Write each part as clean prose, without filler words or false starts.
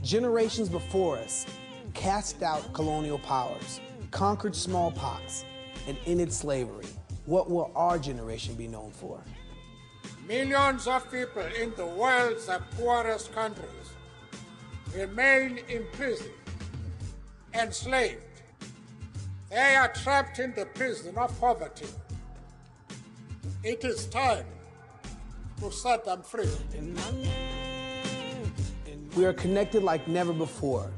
Generations before us cast out colonial powers, conquered smallpox, and ended slavery. What will our generation be known for? Millions of people in the world's poorest countries remain imprisoned, enslaved. They are trapped in the prison of poverty. It is time to set them free. We are connected like never before.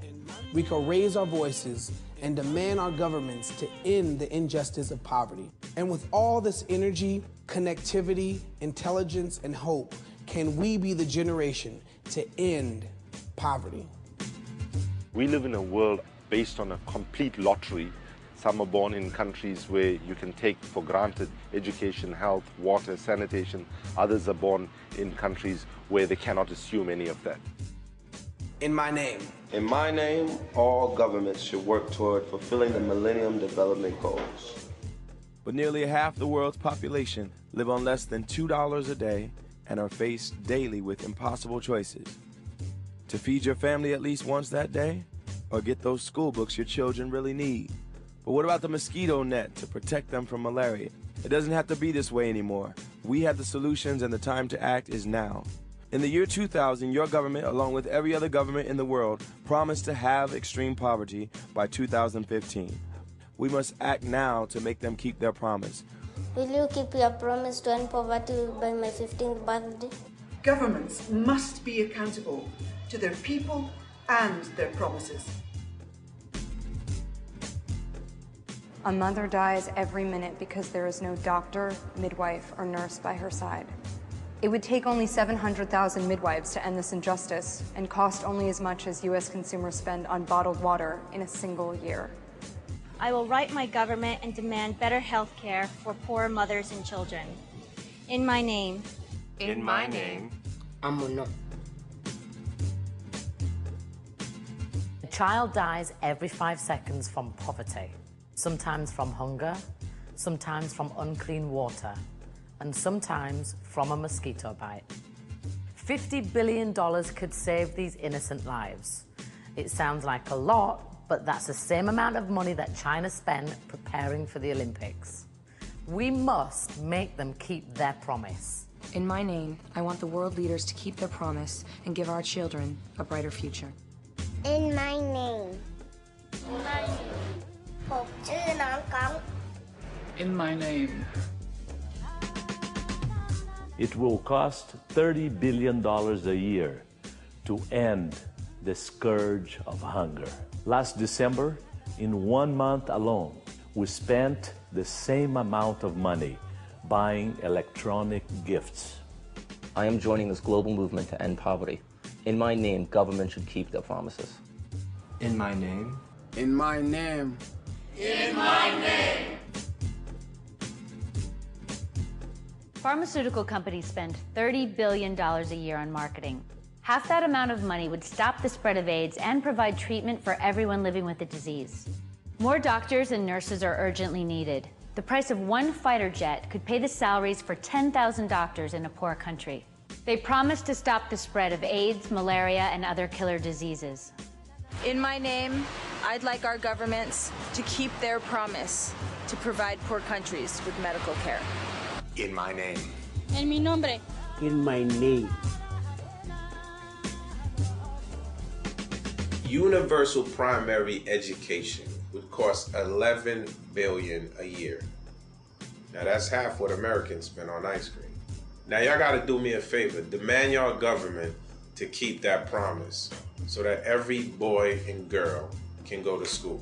We can raise our voices and demand our governments to end the injustice of poverty. And with all this energy, connectivity, intelligence, and hope, can we be the generation to end poverty? We live in a world based on a complete lottery. Some are born in countries where you can take for granted education, health, water, sanitation. Others are born in countries where they cannot assume any of that. In my name. In my name, all governments should work toward fulfilling the Millennium Development Goals. But nearly half the world's population live on less than $2 a day and are faced daily with impossible choices. To feed your family at least once that day, or get those school books your children really need. But what about the mosquito net to protect them from malaria? It doesn't have to be this way anymore. We have the solutions, and the time to act is now. In the year 2000, your government, along with every other government in the world, promised to have extreme poverty by 2015. We must act now to make them keep their promise. Will you keep your promise to end poverty by my 15th birthday? Governments must be accountable to their people and their promises. A mother dies every minute because there is no doctor, midwife, or nurse by her side. It would take only 700,000 midwives to end this injustice and cost only as much as U.S. consumers spend on bottled water in a single year. I will write my government and demand better health care for poor mothers and children. In my name. In my name. Amuno. A child dies every 5 seconds from poverty, sometimes from hunger, sometimes from unclean water, and sometimes from a mosquito bite. $50 billion could save these innocent lives. It sounds like a lot, but that's the same amount of money that China spent preparing for the Olympics. We must make them keep their promise. In my name, I want the world leaders to keep their promise and give our children a brighter future. In my name. In my name. It will cost $30 billion a year to end the scourge of hunger. Last December, in 1 month alone, we spent the same amount of money buying electronic gifts. I am joining this global movement to end poverty. In my name, government should keep their promises. In my name. In my name. In my name. Pharmaceutical companies spend $30 billion a year on marketing. Half that amount of money would stop the spread of AIDS and provide treatment for everyone living with the disease. More doctors and nurses are urgently needed. The price of one fighter jet could pay the salaries for 10,000 doctors in a poor country. They promised to stop the spread of AIDS, malaria, and other killer diseases. In my name, I'd like our governments to keep their promise to provide poor countries with medical care. In my name. En mi nombre. In my name. Universal primary education would cost $11 billion a year. Now that's half what Americans spend on ice cream. Now y'all gotta do me a favor. Demand your government to keep that promise so that every boy and girl can go to school.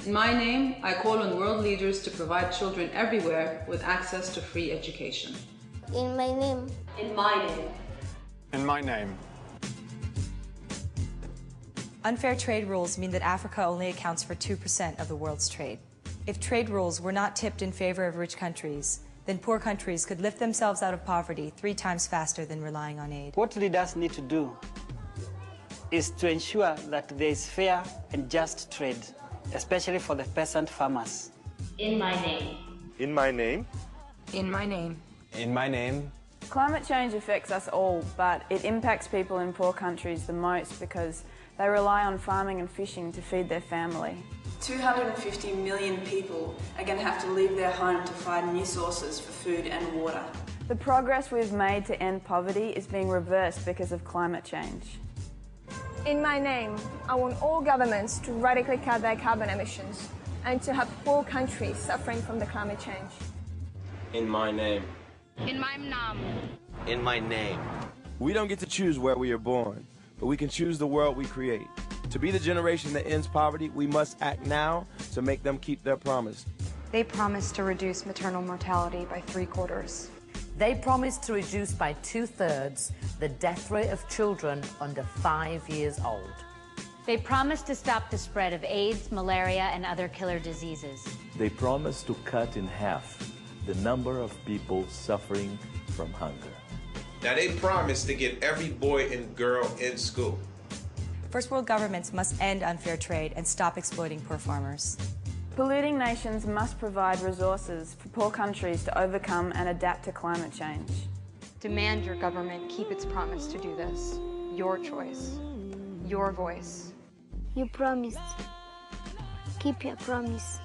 In my name, I call on world leaders to provide children everywhere with access to free education. In my name. In my name. In my name. Unfair trade rules mean that Africa only accounts for 2% of the world's trade. If trade rules were not tipped in favor of rich countries, then poor countries could lift themselves out of poverty 3 times faster than relying on aid. What leaders need to do is to ensure that there is fair and just trade, especially for the peasant farmers. In my name. In my name. In my name. In my name. Climate change affects us all, but it impacts people in poor countries the most because they rely on farming and fishing to feed their family. 250 million people are going to have to leave their home to find new sources for food and water. The progress we've made to end poverty is being reversed because of climate change. In my name, I want all governments to radically cut their carbon emissions and to help poor countries suffering from the climate change. In my name. In my name. In my name. We don't get to choose where we are born, but we can choose the world we create. To be the generation that ends poverty, we must act now to make them keep their promise. They promised to reduce maternal mortality by 3/4. They promised to reduce by 2/3 the death rate of children under 5 years old. They promised to stop the spread of AIDS, malaria, and other killer diseases. They promised to cut in half the number of people suffering from hunger. Now they promised to get every boy and girl in school. First world governments must end unfair trade and stop exploiting poor farmers. Polluting nations must provide resources for poor countries to overcome and adapt to climate change. Demand your government keep its promise to do this. Your choice. Your voice. You promised. Keep your promise.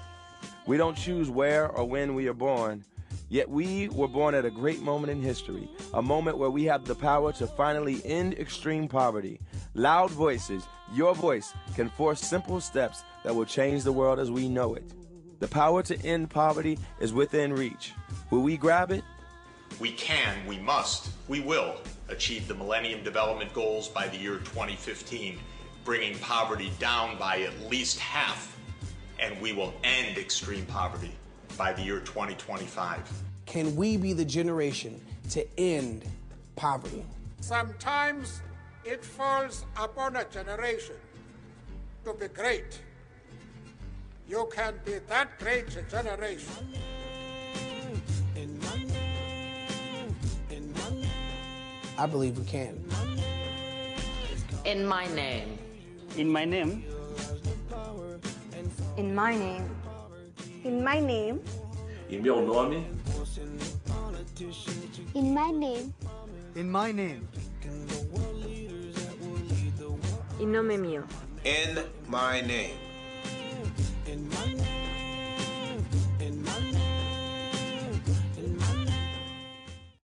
We don't choose where or when we are born, yet we were born at a great moment in history, a moment where we have the power to finally end extreme poverty. Loud voices, your voice, can force simple steps that will change the world as we know it. The power to end poverty is within reach. Will we grab it? We can, we must, we will achieve the Millennium Development Goals by the year 2015, bringing poverty down by at least half, and we will end extreme poverty by the year 2025. Can we be the generation to end poverty? Sometimes it falls upon a generation to be great. You can be that great generation. I believe we can. In my name. In my name. In my name. In my name. Em meu nome. In my name. In my name. In nome mio. In my name.